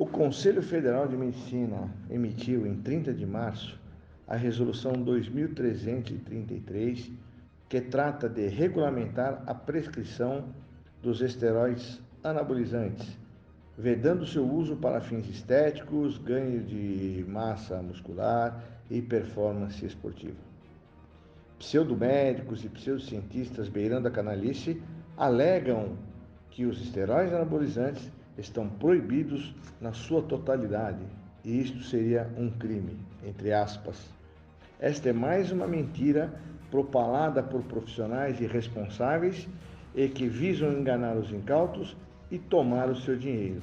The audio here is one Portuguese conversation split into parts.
O Conselho Federal de Medicina emitiu em 30 de março a Resolução 2333, que trata de regulamentar a prescrição dos esteroides anabolizantes, vedando seu uso para fins estéticos, ganho de massa muscular e performance esportiva. Pseudomédicos e pseudocientistas beirando a canalice alegam que os esteroides anabolizantes estão proibidos na sua totalidade e isto seria um crime, entre aspas. Esta é mais uma mentira propalada por profissionais irresponsáveis e que visam enganar os incautos e tomar o seu dinheiro.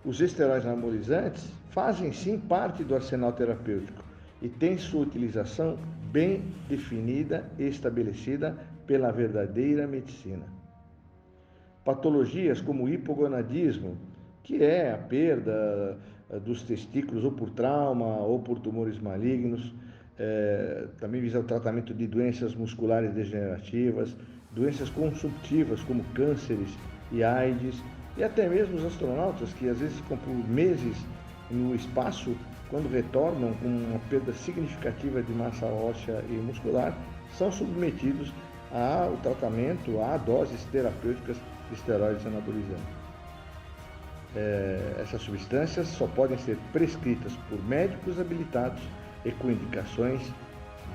Os esteroides anabolizantes fazem sim parte do arsenal terapêutico e têm sua utilização bem definida e estabelecida pela verdadeira medicina. Patologias como o hipogonadismo, que é a perda dos testículos ou por trauma ou por tumores malignos, também visa o tratamento de doenças musculares degenerativas, doenças consumptivas como cânceres e AIDS, e até mesmo os astronautas que às vezes ficam por meses no espaço, quando retornam com uma perda significativa de massa óssea e muscular, são submetidos ao tratamento, a doses terapêuticas de esteroides anabolizantes. Essas substâncias só podem ser prescritas por médicos habilitados e com indicações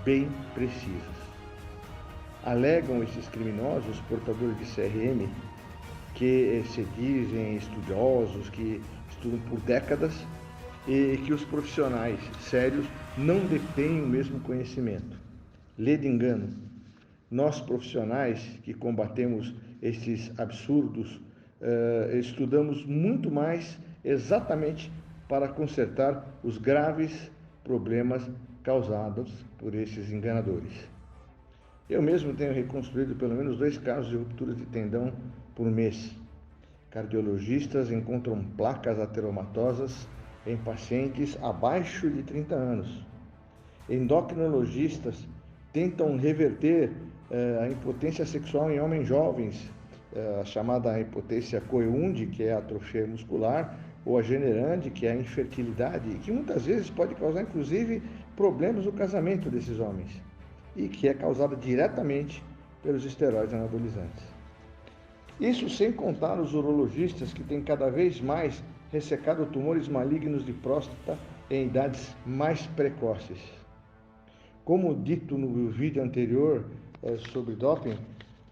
bem precisas. Alegam esses criminosos portadores de CRM, que se dizem estudiosos, que estudam por décadas, e que os profissionais sérios não detêm o mesmo conhecimento. Lê de engano. Nós profissionais que combatemos esses absurdos, estudamos muito mais exatamente para consertar os graves problemas causados por esses enganadores. Eu mesmo tenho reconstruído pelo menos 2 casos de ruptura de tendão por mês. Cardiologistas encontram placas ateromatosas em pacientes abaixo de 30 anos. Endocrinologistas tentam reverter a impotência sexual em homens jovens, a chamada impotência coeunde, que é a atrofia muscular, ou a generande, que é a infertilidade, que muitas vezes pode causar inclusive problemas no casamento desses homens, e que é causada diretamente pelos esteroides anabolizantes. Isso sem contar os urologistas que têm cada vez mais ressecado tumores malignos de próstata em idades mais precoces. Como dito no vídeo anterior sobre doping,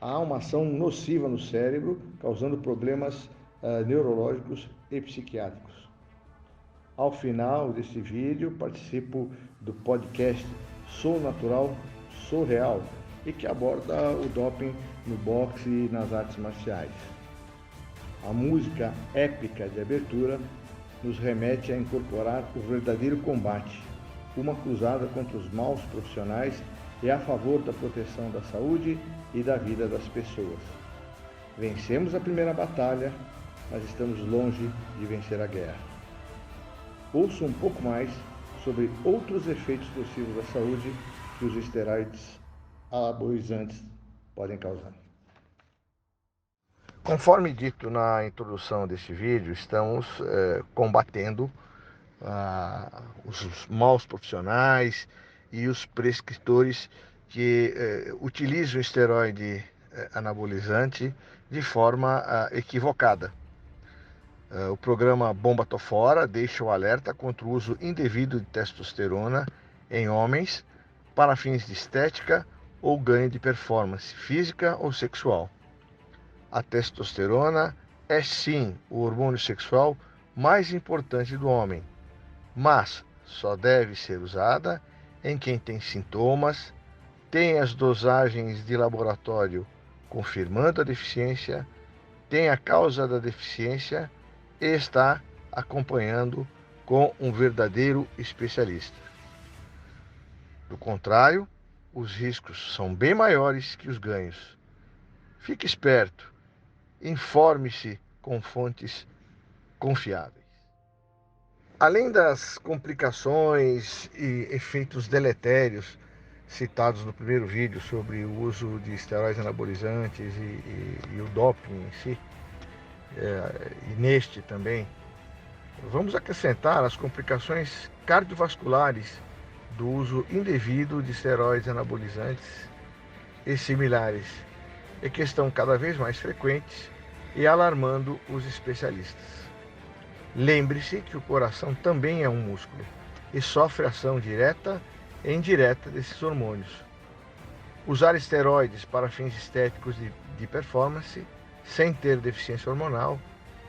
há uma ação nociva no cérebro, causando problemas neurológicos e psiquiátricos. Ao final desse vídeo, participo do podcast Sou Natural, Sou Real, e que aborda o doping no boxe e nas artes marciais. A música épica de abertura nos remete a incorporar o verdadeiro combate, uma cruzada contra os maus profissionais e a favor da proteção da saúde e da vida das pessoas. Vencemos a primeira batalha, mas estamos longe de vencer a guerra. Ouça um pouco mais sobre outros efeitos nocivos da saúde que os esteroides anabolizantes podem causar. Conforme dito na introdução deste vídeo, estamos combatendo os maus profissionais e os prescritores que utilizam o esteroide anabolizante de forma equivocada. O programa Bomba Tô Fora deixa o alerta contra o uso indevido de testosterona em homens para fins de estética ou ganho de performance física ou sexual. A testosterona é sim o hormônio sexual mais importante do homem, mas só deve ser usada em quem tem sintomas, tem as dosagens de laboratório confirmando a deficiência, tem a causa da deficiência e está acompanhando com um verdadeiro especialista. Do contrário, os riscos são bem maiores que os ganhos. Fique esperto, informe-se com fontes confiáveis. Além das complicações e efeitos deletérios citados no primeiro vídeo sobre o uso de esteroides anabolizantes e o doping em si, e neste também, Vamos acrescentar as complicações cardiovasculares do uso indevido de esteroides anabolizantes e similares, e que estão cada vez mais frequentes e alarmando os especialistas. Lembre-se que o coração também é um músculo e sofre ação direta e indireta desses hormônios. Usar esteroides para fins estéticos de performance, sem ter deficiência hormonal,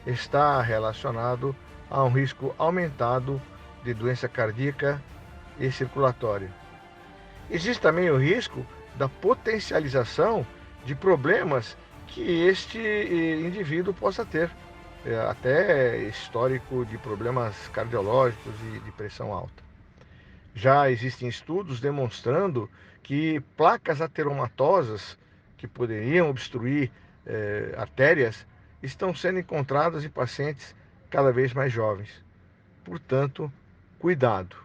está relacionado a um risco aumentado de doença cardíaca e circulatória. Existe também o risco da potencialização de problemas que este indivíduo possa ter, até histórico de problemas cardiológicos e de pressão alta. Já existem estudos demonstrando que placas ateromatosas que poderiam obstruir artérias estão sendo encontradas em pacientes cada vez mais jovens. Portanto, cuidado.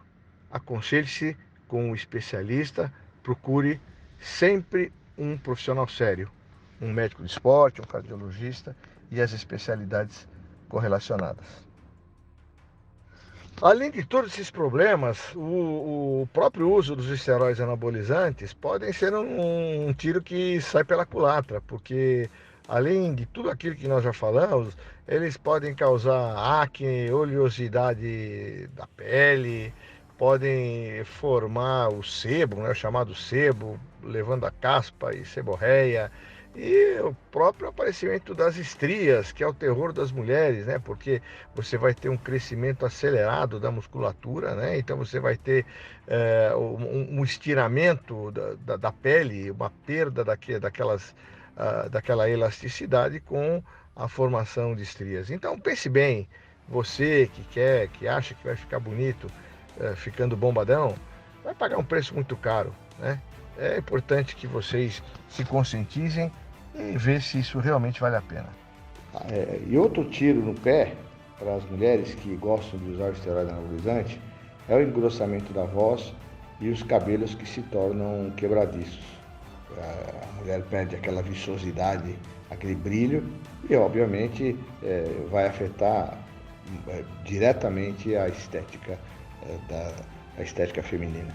Aconselhe-se com um especialista, procure sempre um profissional sério, um médico de esporte, um cardiologista e as especialidades correlacionadas. Além de todos esses problemas, o próprio uso dos esteroides anabolizantes podem ser um tiro que sai pela culatra, porque além de tudo aquilo que nós já falamos, eles podem causar acne, oleosidade da pele, podem formar o sebo, né, o chamado sebo, levando a caspa e seborreia, e o próprio aparecimento das estrias, que é o terror das mulheres, né? Porque você vai ter um crescimento acelerado da musculatura, né? Então você vai ter um estiramento da pele, uma perda daquela elasticidade com a formação de estrias. Então pense bem, você que quer, que acha que vai ficar bonito, ficando bombadão, vai pagar um preço muito caro, né? É importante que vocês se conscientizem e ver se isso realmente vale a pena. E outro tiro no pé para as mulheres que gostam de usar o esteroide anabolizante é o engrossamento da voz e os cabelos que se tornam quebradiços. A mulher perde aquela viçosidade, aquele brilho e, obviamente, vai afetar diretamente a estética, a estética feminina.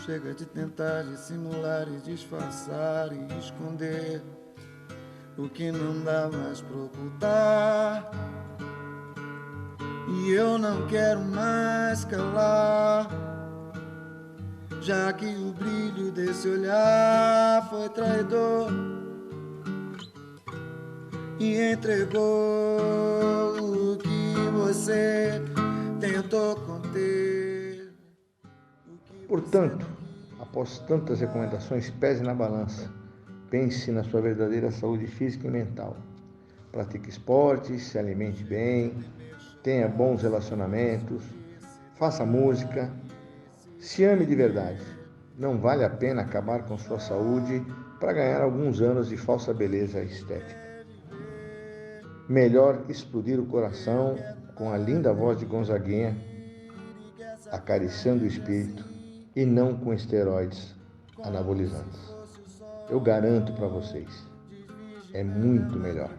Chega de tentar dissimular e disfarçar e esconder o que não dá mais pra ocultar. E eu não quero mais calar, já que o brilho desse olhar foi traidor e entregou o que você tentou conter. Portanto, após tantas recomendações, pese na balança. Pense na sua verdadeira saúde física e mental. Pratique esportes, se alimente bem, tenha bons relacionamentos, faça música, se ame de verdade. Não vale a pena acabar com sua saúde para ganhar alguns anos de falsa beleza estética. Melhor explodir o coração com a linda voz de Gonzaguinha, acariciando o espírito, e não com esteroides anabolizantes. Eu garanto para vocês, é muito melhor.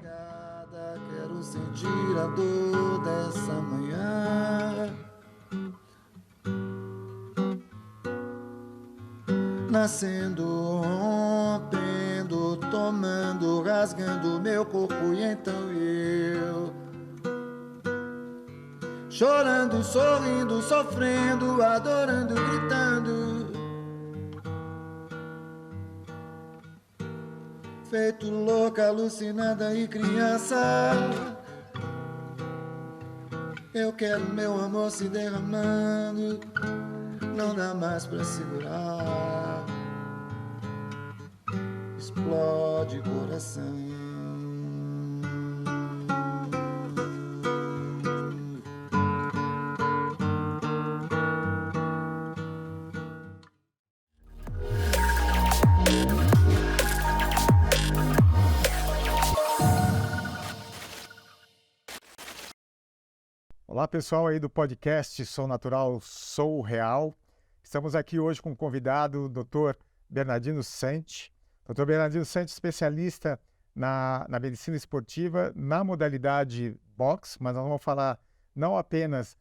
Quero sentir a dor dessa manhã, nascendo, rompendo, tomando, rasgando meu corpo e então eu chorando, sorrindo, sofrendo, adorando, gritando, feito louca, alucinada e criança. Eu quero meu amor se derramando, não dá mais pra segurar, explode o coração. Olá pessoal aí do podcast Sou Natural, Sou Real. Estamos aqui hoje com o convidado, o Dr. Bernardino Sante. Dr. Bernardino Sante, especialista na medicina esportiva, na modalidade boxe, mas nós vamos falar não apenas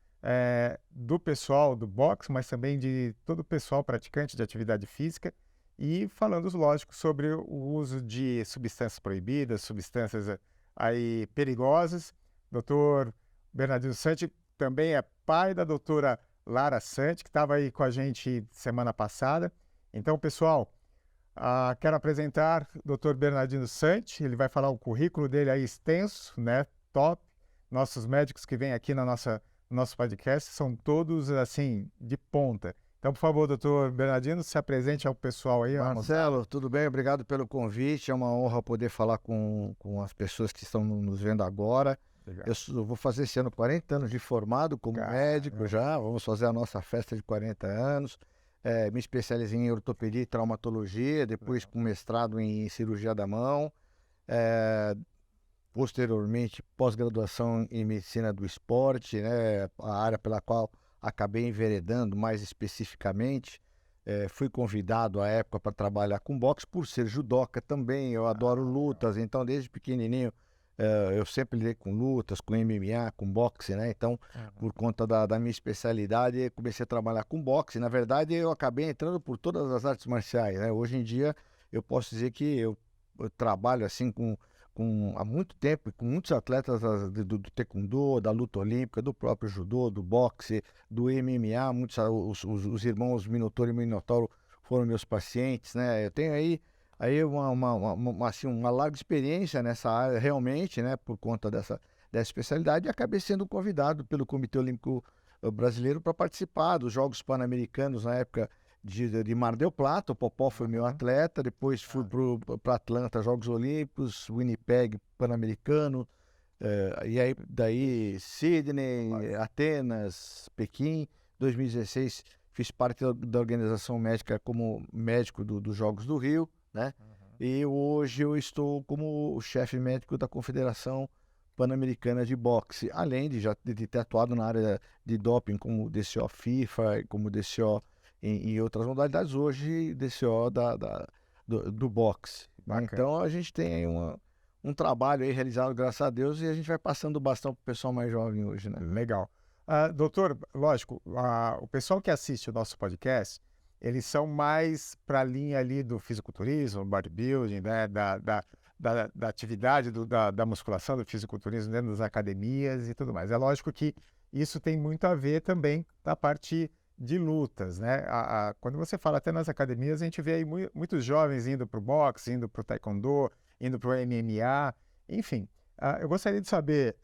do pessoal do boxe, mas também de todo o pessoal praticante de atividade física, e falando, lógico, sobre o uso de substâncias proibidas, substâncias aí perigosas. Dr. Bernardino Santi também é pai da doutora Lara Santi, que estava aí com a gente semana passada. Então, pessoal, quero apresentar o Dr. Bernardino Santi. Ele vai falar o currículo dele aí extenso, né? Top. Nossos médicos que vêm aqui no nosso podcast são todos, assim, de ponta. Então, por favor, doutor Bernardino, se apresente ao pessoal aí. Marcelo, tudo bem? Obrigado pelo convite. É uma honra poder falar com as pessoas que estão nos vendo agora. Eu vou fazer esse ano 40 anos de formado como médico já. Vamos fazer a nossa festa de 40 anos. Me especializei em ortopedia e traumatologia, depois com mestrado em cirurgia da mão. Posteriormente, pós-graduação em medicina do esporte, né? A área pela qual acabei enveredando mais especificamente. Fui convidado à época para trabalhar com boxe, por ser judoca também. Eu adoro lutas, então desde pequenininho eu sempre lidei com lutas, com MMA, com boxe, né? Então, por conta da minha especialidade, comecei a trabalhar com boxe. Na verdade, eu acabei entrando por todas as artes marciais, né? Hoje em dia, eu posso dizer que eu trabalho assim há muito tempo, com muitos atletas do taekwondo, da luta olímpica, do próprio judô, do boxe, do MMA. Muitos, os irmãos Minotauro e Minotauro foram meus pacientes, né? Eu tenho aí uma larga experiência nessa área, realmente, né? Por conta dessa especialidade, e acabei sendo convidado pelo Comitê Olímpico Brasileiro para participar dos Jogos Pan-Americanos na época de Mar del Plata. O Popó foi meu atleta, depois fui para Atlanta, Jogos Olímpicos, Winnipeg, Pan-Americano, e aí daí Sydney, Atenas, Pequim. 2016 fiz parte da organização médica como médico dos Jogos do Rio, né? E hoje eu estou como o chefe médico da Confederação Pan-Americana de Boxe, além de ter atuado na área de doping como DCO FIFA, como DCO em outras modalidades, hoje DCO do boxe. Então a gente tem aí um trabalho aí realizado, graças a Deus, e a gente vai passando o bastão para o pessoal mais jovem hoje, né? Legal. Doutor, lógico, o pessoal que assiste o nosso podcast, eles são mais para a linha ali do fisiculturismo, bodybuilding, né? Da atividade, da musculação, do fisiculturismo dentro das academias e tudo mais. É lógico que isso tem muito a ver também da parte de lutas, né? Quando você fala até nas academias, a gente vê aí muitos jovens indo para o boxe, indo para o taekwondo, indo para o MMA, enfim. Eu gostaria de saber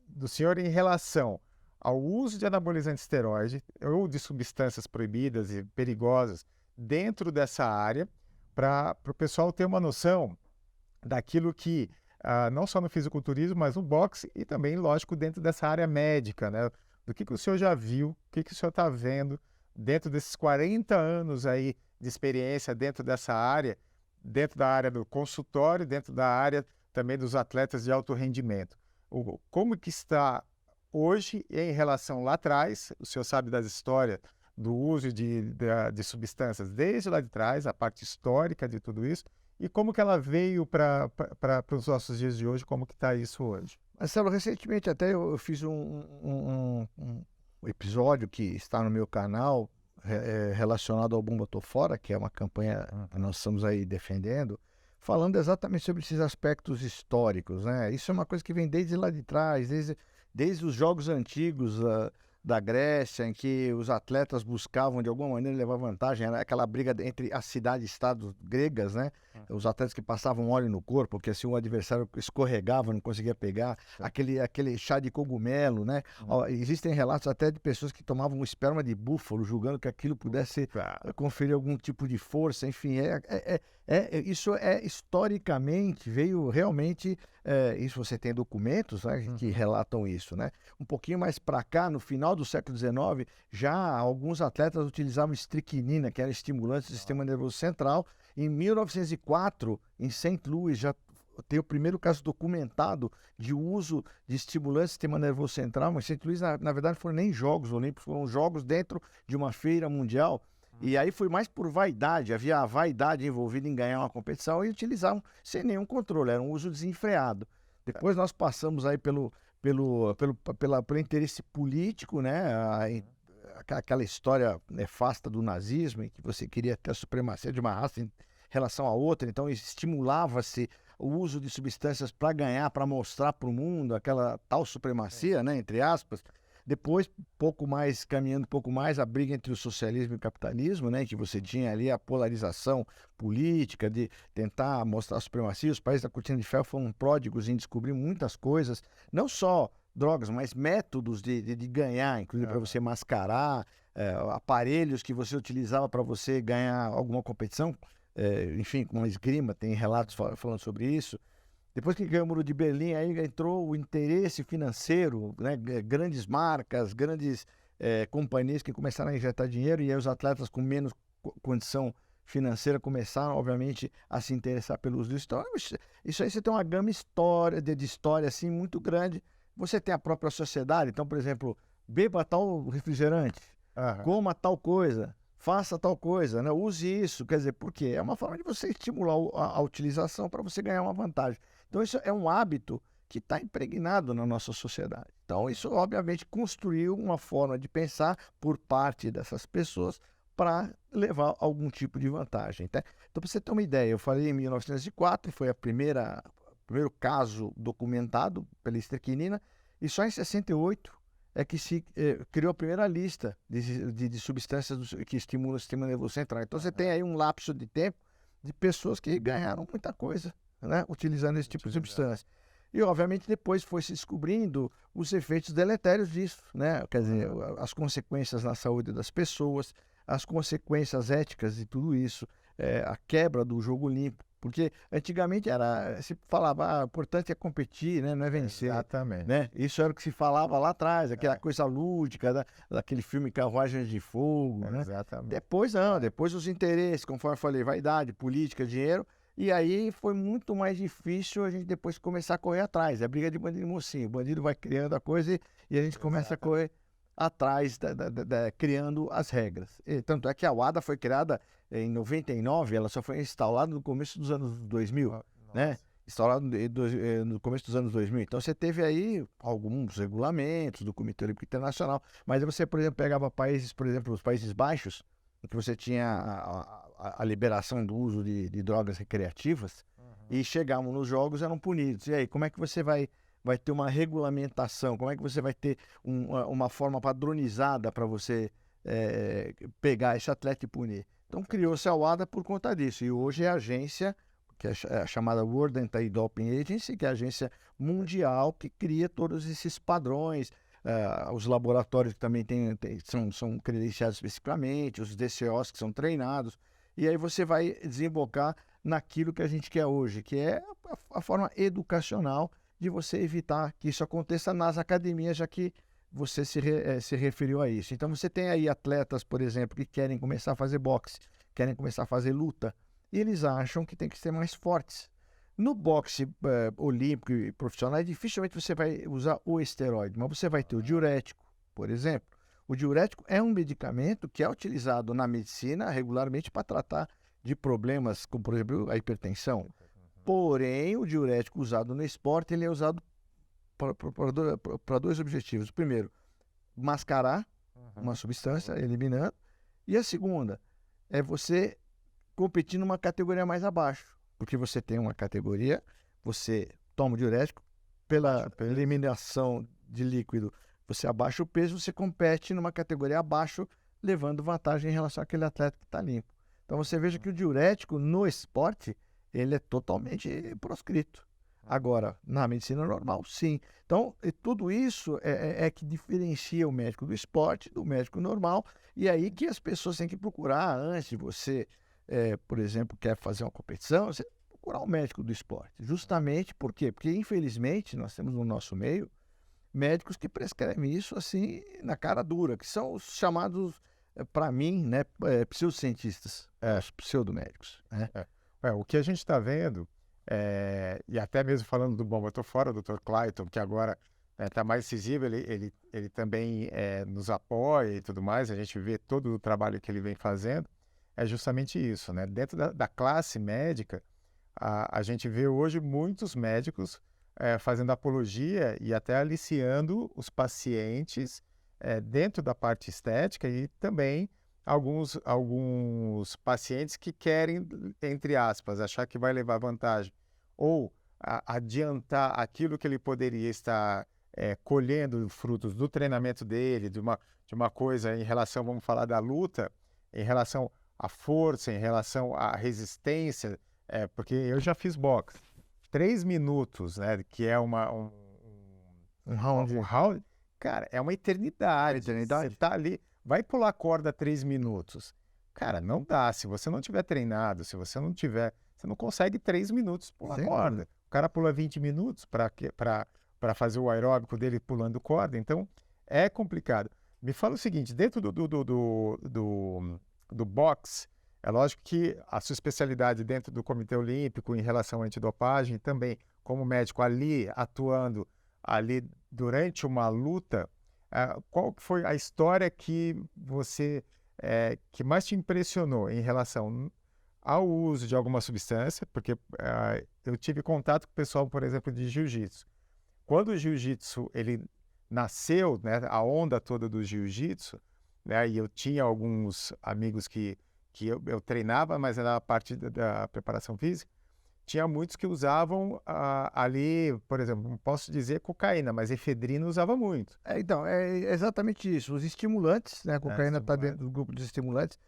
do senhor em relação ao uso de anabolizante esteroide ou de substâncias proibidas e perigosas dentro dessa área, para o pessoal ter uma noção daquilo que, não só no fisiculturismo, mas no boxe e também, lógico, dentro dessa área médica, né? Do que o senhor já viu, o que o senhor está vendo dentro desses 40 anos aí de experiência dentro dessa área, dentro da área do consultório, dentro da área também dos atletas de alto rendimento. Como que está hoje em relação lá atrás? O senhor sabe das histórias do uso de substâncias desde lá de trás, a parte histórica de tudo isso, e como que ela veio para os nossos dias de hoje, como que está isso hoje? Marcelo, recentemente até eu fiz um episódio que está no meu canal relacionado ao Bumba Tô Fora, que é uma campanha que nós estamos aí defendendo, falando exatamente sobre esses aspectos históricos, né? Isso é uma coisa que vem desde lá de trás, desde os jogos antigos da Grécia, em que os atletas buscavam de alguma maneira levar vantagem, era aquela briga entre as cidades-estados gregas, né? Os atletas que passavam óleo no corpo, porque assim o adversário escorregava, não conseguia pegar, aquele chá de cogumelo, né? Existem relatos até de pessoas que tomavam esperma de búfalo, julgando que aquilo pudesse conferir algum tipo de força, enfim, isso historicamente veio realmente, isso você tem documentos, né, que relatam isso, né? Um pouquinho mais para cá, no final do século XIX, já alguns atletas utilizavam estricnina, que era estimulante do sistema nervoso central. Em 1904, em St. Louis, já tem o primeiro caso documentado de uso de estimulantes do sistema nervoso central. Mas St. Louis, na verdade, foram nem Jogos Olímpicos, foram jogos dentro de uma feira mundial. E aí foi mais por vaidade, havia a vaidade envolvida em ganhar uma competição e utilizavam sem nenhum controle, era um uso desenfreado. Depois nós passamos aí pelo interesse político, né? Aquela história nefasta do nazismo, em que você queria ter a supremacia de uma raça em relação a outra, então estimulava-se o uso de substâncias para ganhar, para mostrar para o mundo aquela tal supremacia, né, entre aspas. Depois, caminhando um pouco mais, a briga entre o socialismo e o capitalismo, né, que você tinha ali a polarização política de tentar mostrar a supremacia. Os países da cortina de ferro foram pródigos em descobrir muitas coisas, não só drogas, mas métodos de ganhar, inclusive para você mascarar, aparelhos que você utilizava para você ganhar alguma competição. Enfim, com a esgrima, tem relatos falando sobre isso. Depois que ganhou o Muro de Berlim, aí entrou o interesse financeiro, né? Grandes marcas, grandes companhias que começaram a injetar dinheiro, e aí os atletas com menos condição financeira começaram, obviamente, a se interessar pelo uso disso. Então, isso aí você tem uma gama de história assim, muito grande. Você tem a própria sociedade, então, por exemplo, beba tal refrigerante, coma tal coisa, faça tal coisa, né? Use isso, quer dizer, por quê? É uma forma de você estimular a utilização para você ganhar uma vantagem. Então isso é um hábito que está impregnado na nossa sociedade. Então isso, obviamente, construiu uma forma de pensar por parte dessas pessoas para levar algum tipo de vantagem, tá? Então, para você ter uma ideia, eu falei em 1904, foi o primeiro caso documentado pela estricnina, e só em 68 é que se criou a primeira lista de substâncias que estimulam o sistema nervoso central. Então, você tem aí um lapso de tempo de pessoas que ganharam muita coisa, né, utilizando esse tipo de substância. E, obviamente, depois foi se descobrindo os efeitos deletérios disso, né? Quer dizer, as consequências na saúde das pessoas, as consequências éticas de tudo isso, a quebra do jogo limpo. Porque antigamente se falava, o importante é competir, né? Não é vencer. Exatamente. Né? Isso era o que se falava lá atrás, aquela coisa lúdica, daquele filme Carruagens de Fogo. Né? Exatamente. Depois não, depois os interesses, conforme eu falei, vaidade, política, dinheiro, e aí foi muito mais difícil a gente depois começar a correr atrás. É briga de bandido e mocinho. O bandido vai criando a coisa e a gente começa a correr atrás, criando as regras. Tanto é que a WADA foi criada em 99, ela só foi instalada no começo dos anos 2000, né? Instalada no começo dos anos 2000. Então você teve aí alguns regulamentos do Comitê Olímpico Internacional, mas você, por exemplo, pegava países, por exemplo, os Países Baixos, em que você tinha a liberação do uso de drogas recreativas, e chegavam nos jogos, eram punidos. E aí, como é que você vai ter uma regulamentação? Como é que você vai ter uma forma padronizada para você pegar esse atleta e punir? Então criou-se a WADA por conta disso. E hoje é a agência, que é a chamada World Anti-Doping Agency, que é a agência mundial que cria todos esses padrões. Os laboratórios que também são credenciados especificamente, os DCOs que são treinados. E aí você vai desembocar naquilo que a gente quer hoje, que é a forma educacional de você evitar que isso aconteça nas academias, já que você se referiu a isso. Então você tem aí atletas, por exemplo, que querem começar a fazer boxe, querem começar a fazer luta, e eles acham que tem que ser mais fortes. No boxe olímpico e profissional, dificilmente você vai usar o esteroide, mas você vai ter o diurético, por exemplo. O diurético é um medicamento que é utilizado na medicina regularmente para tratar de problemas como, por exemplo, a hipertensão. Porém, o diurético usado no esporte, ele é usado para dois objetivos. O primeiro, mascarar uma substância, eliminando. E a segunda, é você competir numa categoria mais abaixo. Porque você tem uma categoria, você toma o diurético, pela eliminação de líquido, você abaixa o peso, você compete numa categoria abaixo, levando vantagem em relação àquele atleta que está limpo. Então você veja que o diurético no esporte, ele é totalmente proscrito. Agora, na medicina normal, sim. Então, tudo isso é que diferencia o médico do esporte do médico normal, e aí que as pessoas têm que procurar, antes de você, por exemplo, quer fazer uma competição, você tem que procurar um médico do esporte. Justamente por quê? Porque, infelizmente, nós temos no nosso meio médicos que prescrevem isso assim na cara dura, que são os chamados, para mim, né, pseudocientistas, pseudomédicos. Né? O que a gente está vendo, e até mesmo falando do Bom, eu estou fora, Dr. Clayton, que agora Está mais incisivo, ele também nos apoia e tudo mais, a gente vê todo o trabalho que ele vem fazendo, é justamente isso, né? Dentro da classe médica, a gente vê hoje muitos médicos fazendo apologia e até aliciando os pacientes dentro da parte estética e também alguns pacientes que querem, entre aspas, achar que vai levar vantagem ou adiantar aquilo que ele poderia estar colhendo frutos do treinamento dele, de uma coisa em relação, vamos falar da luta, em relação à força, em relação à resistência, porque eu já fiz boxe. 3 minutos, né, que é um round, cara, é uma eternidade. Você tá ali, vai pular corda 3 minutos. Cara, não dá. Se você não tiver treinado, se você não tiver, você não consegue 3 minutos pular corda. O cara pula 20 minutos para fazer o aeróbico dele pulando corda, então é complicado. Me fala o seguinte, dentro do boxe, é lógico que a sua especialidade dentro do Comitê Olímpico em relação à antidopagem, também como médico ali, atuando ali durante uma luta, qual foi a história que que mais te impressionou em relação ao uso de alguma substância? Porque eu tive contato com o pessoal, por exemplo, de jiu-jitsu. Quando o jiu-jitsu ele nasceu, né, a onda toda do jiu-jitsu, né, e eu tinha alguns amigos que eu treinava, mas era a parte da preparação física, tinha muitos que usavam ali, por exemplo, não posso dizer cocaína, mas efedrina usava muito. Então, é exatamente isso. Os estimulantes, né? A cocaína está dentro do grupo dos estimulantes.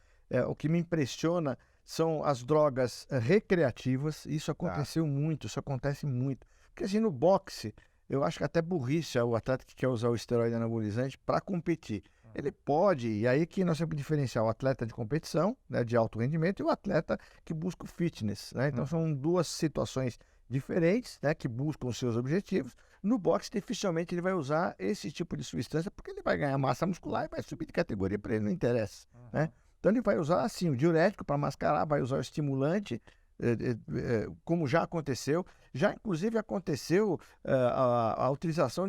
O que me impressiona são as drogas recreativas. Isso aconteceu muito, isso acontece muito. Porque assim, no boxe, eu acho que até burrice o atleta que quer usar o esteroide anabolizante para competir. Ele pode, e aí que nós temos que diferenciar o atleta de competição, né, de alto rendimento, e o atleta que busca o fitness, né? Então são duas situações diferentes, né, que buscam os seus objetivos. No boxe, dificilmente ele vai usar esse tipo de substância, porque ele vai ganhar massa muscular e vai subir de categoria, para ele não interessa, né? Então ele vai usar, assim, o diurético para mascarar, vai usar o estimulante, como já aconteceu. Já, inclusive, aconteceu a utilização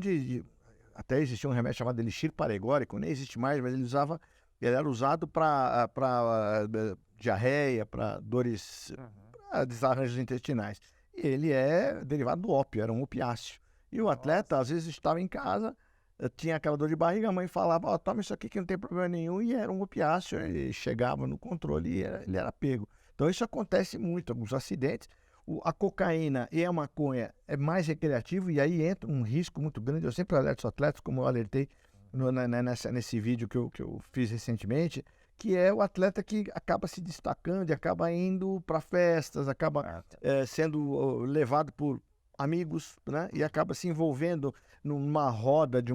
até existia um remédio chamado Elixir paregórico, nem existe mais, mas ele era usado para diarreia, para dores, pra desarranjos intestinais. E ele é derivado do ópio, era um opiáceo. E o atleta, às vezes, estava em casa, tinha aquela dor de barriga, a mãe falava, toma isso aqui que não tem problema nenhum, e era um opiáceo, ele chegava no controle e ele era pego. Então isso acontece muito, alguns acidentes. A cocaína e a maconha é mais recreativo e aí entra um risco muito grande. Eu sempre alerto os atletas, como eu alertei nesse vídeo que eu fiz recentemente, que é o atleta que acaba se destacando e acaba indo para festas, acaba sendo levado por amigos, né? E acaba se envolvendo numa roda de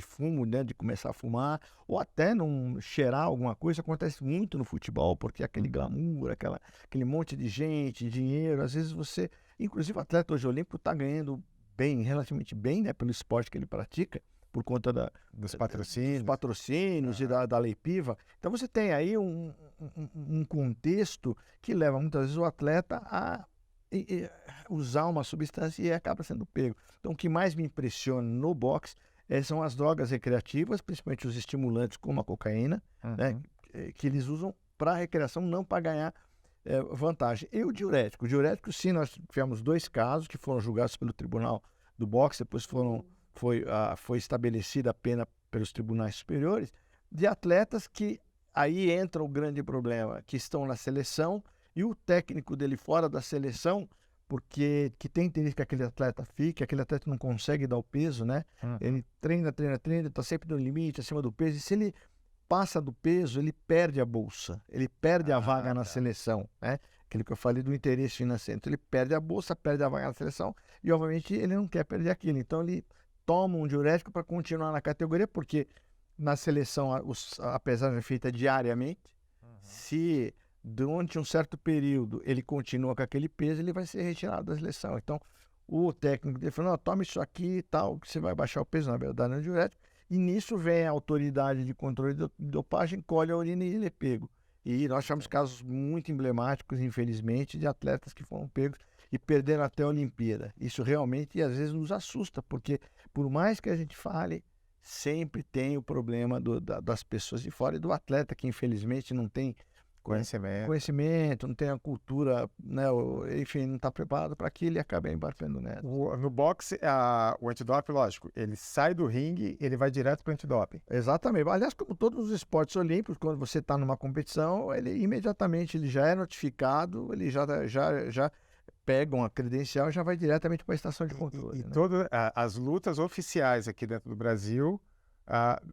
fumo, né? De começar a fumar, ou até num cheirar alguma coisa. Acontece muito no futebol, porque aquele glamour, aquele monte de gente, dinheiro, às vezes você, inclusive o atleta hoje olímpico está ganhando bem, relativamente bem, né? Pelo esporte que ele pratica, por conta dos patrocínios e da Lei Piva. Então você tem aí um contexto que leva muitas vezes o atleta a usar uma substância e acaba sendo pego. Então o que mais me impressiona no boxe são as drogas recreativas, principalmente os estimulantes como a cocaína, né, que eles usam para recreação, não para ganhar vantagem. E o diurético? O diurético, sim, nós tivemos 2 casos que foram julgados pelo tribunal do boxe, depois foi estabelecida a pena pelos tribunais superiores, de atletas que aí entra o grande problema, que estão na seleção e o técnico dele fora da seleção, porque que tem interesse que aquele atleta fique, aquele atleta não consegue dar o peso, né? Ele treina, está sempre no limite, acima do peso, e se ele passa do peso, ele perde a bolsa, ele perde a vaga na seleção, né? Aquilo que eu falei do interesse financeiro. Então ele perde a bolsa, perde a vaga na seleção, e obviamente ele não quer perder aquilo. Então ele toma um diurético para continuar na categoria, porque na seleção a pesagem é feita diariamente. Se durante um certo período ele continua com aquele peso, ele vai ser retirado da seleção. Então o técnico dele falou, não, toma isso aqui e tal, que você vai baixar o peso, na verdade, no diurético. E nisso vem a autoridade de controle de dopagem, colhe a urina e ele é pego. E nós tivemos casos muito emblemáticos, infelizmente, de atletas que foram pegos. e perderam até a Olimpíada. Isso realmente às vezes nos assusta, porque por mais que a gente fale, sempre tem o problema das pessoas de fora e do atleta que infelizmente não tem conhecimento, não tem a cultura, né? Enfim, não está preparado para aquilo e acaba embarcando nessa. No boxe, o antidoping, lógico, ele sai do ringue, ele vai direto para o antidoping. Exatamente. Aliás, como todos os esportes olímpicos, quando você está numa competição, ele imediatamente ele já é notificado, ele já pega uma credencial e já vai diretamente para a estação de controle. E né? todas as lutas oficiais aqui dentro do Brasil,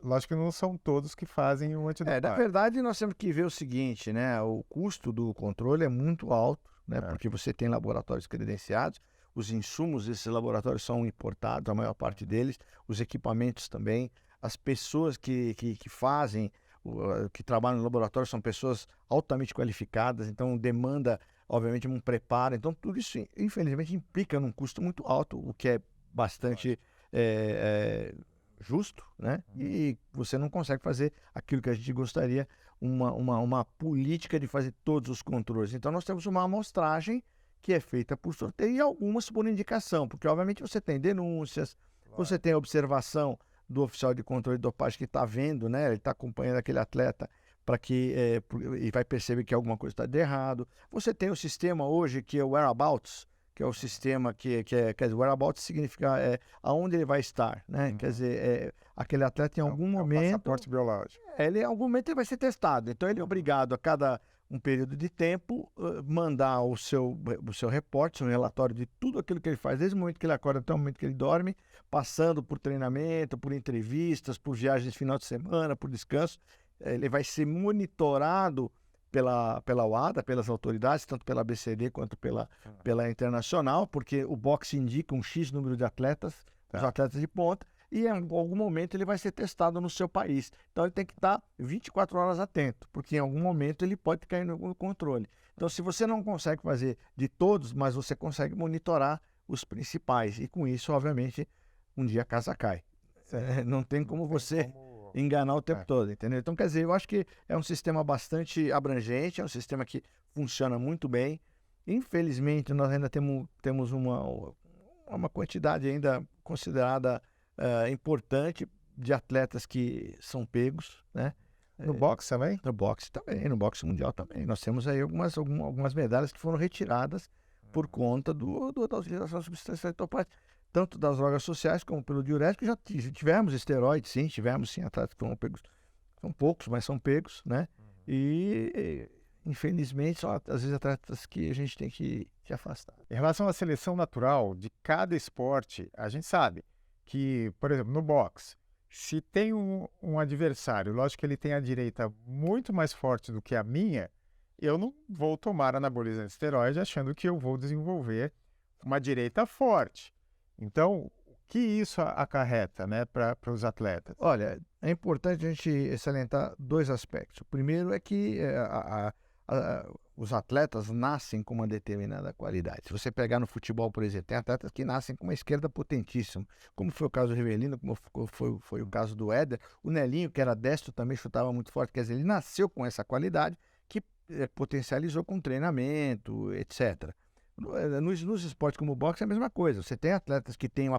lógico que não são todos que fazem o antidoping. Na verdade, nós temos que ver o seguinte, né? O custo do controle é muito alto, né? Porque você tem laboratórios credenciados, os insumos desses laboratórios são importados, a maior parte deles, os equipamentos também, as pessoas que fazem, que trabalham no laboratório são pessoas altamente qualificadas, então demanda, obviamente, um preparo. Então, tudo isso, infelizmente, implica num custo muito alto, o que é bastante justo, né? E você não consegue fazer aquilo que a gente gostaria, uma política de fazer todos os controles. Então, nós temos uma amostragem que é feita por sorteio e algumas por indicação, porque, obviamente, você tem denúncias, você tem a observação do oficial de controle de dopagem que está vendo, né? Ele está acompanhando aquele atleta para que e vai perceber que alguma coisa está de errado. Você tem o sistema hoje que é o whereabouts, que é o sistema quer dizer, whereabouts significa aonde ele vai estar, né? Quer dizer, aquele atleta em algum momento... passaporte biológico. Ele, em algum momento ele vai ser testado, então ele é obrigado a cada um período de tempo mandar o seu reporte, um relatório de tudo aquilo que ele faz, desde o momento que ele acorda até o momento que ele dorme, passando por treinamento, por entrevistas, por viagens de final de semana, por descanso. Ele vai ser monitorado pela UADA, pelas autoridades, tanto pela ABCD quanto pela Internacional, porque o boxe indica um X número de atletas, os atletas de ponta, e em algum momento ele vai ser testado no seu país. Então ele tem que estar 24 horas atento, porque em algum momento ele pode cair no controle. Então, se você não consegue fazer de todos, mas você consegue monitorar os principais, e com isso, obviamente, um dia a casa cai. Não tem como você enganar o tempo todo, entendeu? Então, quer dizer, eu acho que é um sistema bastante abrangente, é um sistema que funciona muito bem. Infelizmente, nós ainda temos uma quantidade ainda considerada importante de atletas que são pegos, né? No boxe também? No boxe também, no boxe mundial também. Nós temos aí algumas medalhas que foram retiradas por conta da utilização de substâncias dopagem, tanto das drogas sociais como pelo diurético. Já tivemos esteroides, sim, atletas que foram pegos. São poucos, mas são pegos, né? E infelizmente são às vezes atletas que a gente tem que afastar. Em relação à seleção natural de cada esporte, a gente sabe que, por exemplo, no boxe, se tem um adversário, lógico que ele tem a direita muito mais forte do que a minha, eu não vou tomar anabolizante esteroide achando que eu vou desenvolver uma direita forte. Então, o que isso acarreta, né, para os atletas? Olha, é importante a gente salientar dois aspectos. O primeiro é que os atletas nascem com uma determinada qualidade. Se você pegar no futebol, por exemplo, tem atletas que nascem com uma esquerda potentíssima, como foi o caso do Rivelino, como foi o caso do Éder. O Nelinho, que era destro, também chutava muito forte, quer dizer, ele nasceu com essa qualidade que potencializou com treinamento, etc. Nos esportes como o boxe é a mesma coisa. Você tem atletas que têm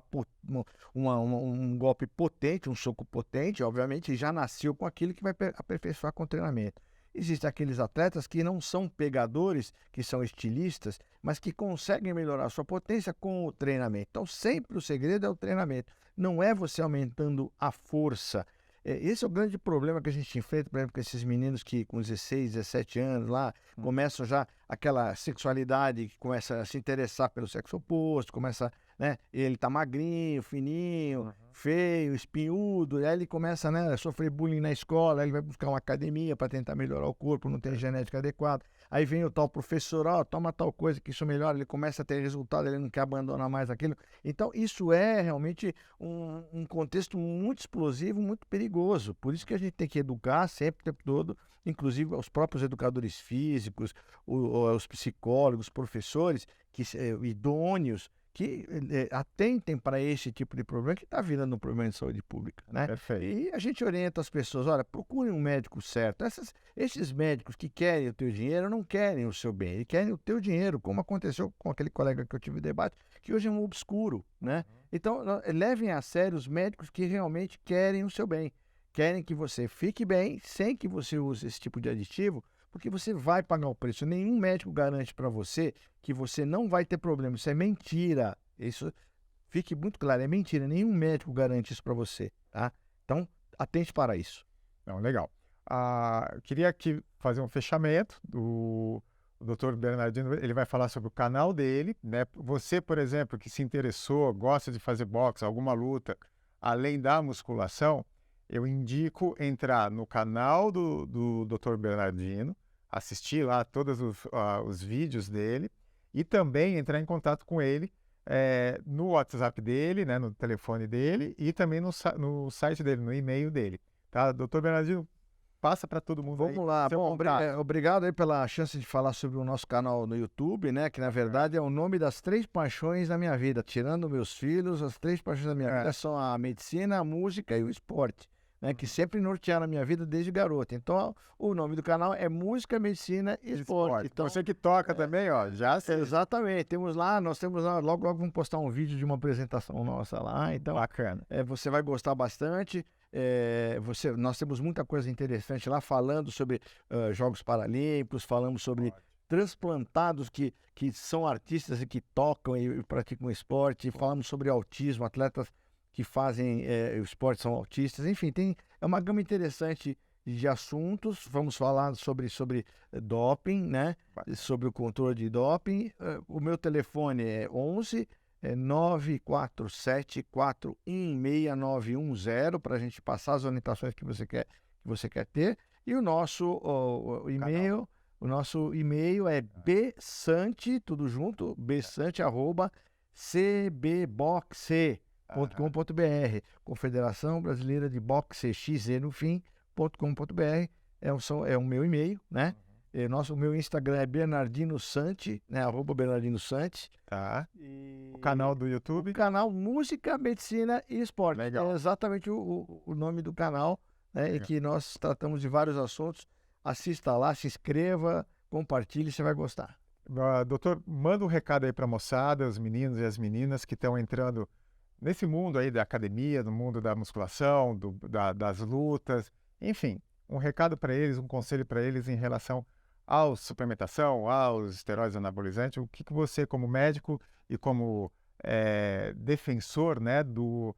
um golpe potente, um soco potente, obviamente já nasceu com aquilo que vai aperfeiçoar com o treinamento. Existem aqueles atletas que não são pegadores, que são estilistas, mas que conseguem melhorar a sua potência com o treinamento. Então, sempre o segredo é o treinamento. Não é você aumentando a força. Esse é o grande problema que a gente enfrenta, por exemplo, com esses meninos que com 16, 17 anos lá, começam já aquela sexualidade, que começa a se interessar pelo sexo oposto, começa, né? Ele tá magrinho, fininho, feio, espinhudo, e aí ele começa, né, a sofrer bullying na escola, aí ele vai buscar uma academia para tentar melhorar o corpo, não tem genética adequada. Aí vem o tal professor, toma tal coisa que isso melhora, ele começa a ter resultado, ele não quer abandonar mais aquilo. Então, isso é realmente um contexto muito explosivo, muito perigoso. Por isso que a gente tem que educar sempre, o tempo todo, inclusive os próprios educadores físicos, os psicólogos, professores, idôneos, que atentem para esse tipo de problema que está virando um problema de saúde pública, né? Perfeito. E a gente orienta as pessoas, olha, procure um médico certo. Esses médicos que querem o teu dinheiro não querem o seu bem, eles querem o teu dinheiro, como aconteceu com aquele colega que eu tive debate, que hoje é um obscuro, né? Então, levem a sério os médicos que realmente querem o seu bem, querem que você fique bem sem que você use esse tipo de aditivo, porque você vai pagar o preço. Nenhum médico garante para você que você não vai ter problema. Isso é mentira. Isso fique muito claro, é mentira. Nenhum médico garante isso para você, tá? Então, atente para isso. Não, legal. Eu queria aqui fazer um fechamento do Dr. Bernardino. Ele vai falar sobre o canal dele, né? Você, por exemplo, que se interessou, gosta de fazer boxe, alguma luta, além da musculação, eu indico entrar no canal do Dr. Bernardino, assistir lá todos os vídeos dele e também entrar em contato com ele no WhatsApp dele, né, no telefone dele e também no site dele, no e-mail dele. Tá? Dr. Bernardino, passa para todo mundo aí. Vamos lá. seu Bom, contato. obrigado aí pela chance de falar sobre o nosso canal no YouTube, né? Que na verdade é o nome das 3 paixões da minha vida. Tirando meus filhos, as 3 paixões da minha vida são a medicina, a música e o esporte, né? Que sempre nortearam a minha vida desde garoto. Então, o nome do canal é Música, Medicina e Esporte. Então, Você que toca também, ó, já sei. exatamente. Nós temos lá, logo vamos postar um vídeo de uma apresentação nossa lá. Então, Bacana. você vai gostar bastante. Nós temos muita coisa interessante lá falando sobre Jogos Paralímpicos, falamos sobre transplantados que são artistas e que tocam e praticam esporte, falamos sobre autismo, atletas que fazem o esporte são autistas, enfim, é uma gama interessante de assuntos. Vamos falar sobre doping, né? Sobre o controle de doping. O meu telefone é 11 947416910 para a gente passar as orientações que você quer ter. E o nosso e-mail, é bsante, tudo junto, bsante@cbboxe.com.br, Confederação Brasileira de Boxe, XE no fim.com.br, é o meu e-mail, né? O meu Instagram é Bernardino Sante, né? @BernardinoSante. Tá. E O canal do YouTube? o canal Música, Medicina e Esporte. Legal. É exatamente o nome do canal, né? E que nós tratamos de vários assuntos. Assista lá, se inscreva, compartilhe, você vai gostar. Doutor, manda um recado aí para a moçada, os meninos e as meninas que estão entrando nesse mundo aí da academia, no mundo da musculação, das lutas, enfim, um recado para eles, um conselho para eles em relação à suplementação, aos esteroides anabolizantes. O que você, como médico e como defensor, né, do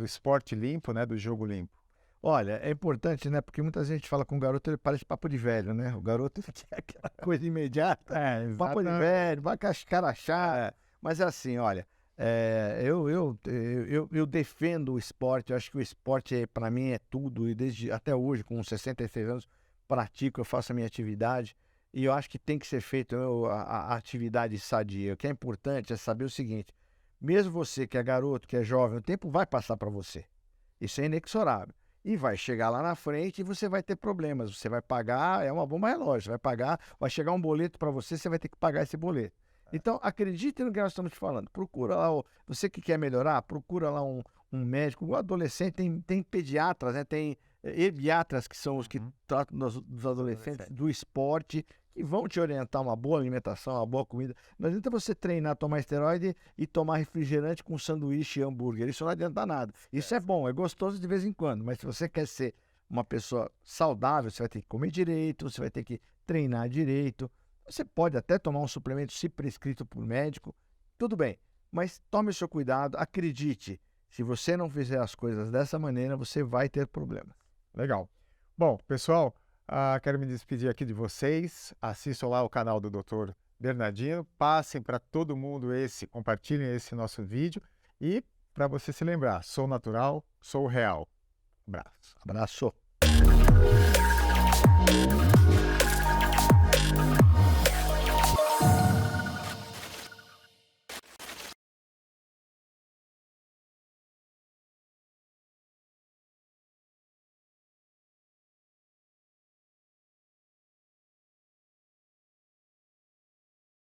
esporte limpo, né, do jogo limpo? Olha, é importante, né? Porque muita gente fala com o garoto, ele parece papo de velho, né? O garoto quer aquela coisa imediata, papo de velho, vai escarachar. Mas é assim, olha, eu defendo o esporte. Eu acho que o esporte, para mim, é tudo. E desde até hoje, com 66 anos, pratico, eu faço a minha atividade. E eu acho que tem que ser feita a atividade sadia. O que é importante é saber o seguinte: mesmo você que é garoto, que é jovem, o tempo vai passar para você. Isso é inexorável. E vai chegar lá na frente e você vai ter problemas. Você vai pagar, é uma bomba relógio, vai pagar, vai chegar um boleto para você, você vai ter que pagar esse boleto. Então, acredite no que nós estamos te falando. Procura lá, você que quer melhorar, procura lá um médico. O adolescente tem pediatras, né? Tem ebiatras, que são os que tratam dos adolescentes do esporte, que vão te orientar uma boa alimentação, uma boa comida. Não adianta você treinar, tomar esteroide e tomar refrigerante com sanduíche e hambúrguer. Isso não adianta nada. Isso é bom, é gostoso de vez em quando, mas se você quer ser uma pessoa saudável, você vai ter que comer direito, você vai ter que treinar direito. Você pode até tomar um suplemento se prescrito por médico, tudo bem, mas tome o seu cuidado, acredite, se você não fizer as coisas dessa maneira, você vai ter problemas. Legal. Bom, pessoal, quero me despedir aqui de vocês. Assistam lá o canal do Dr. Bernardino, passem para todo mundo compartilhem esse nosso vídeo e para você se lembrar, sou natural, sou real. Abraço. Abraço.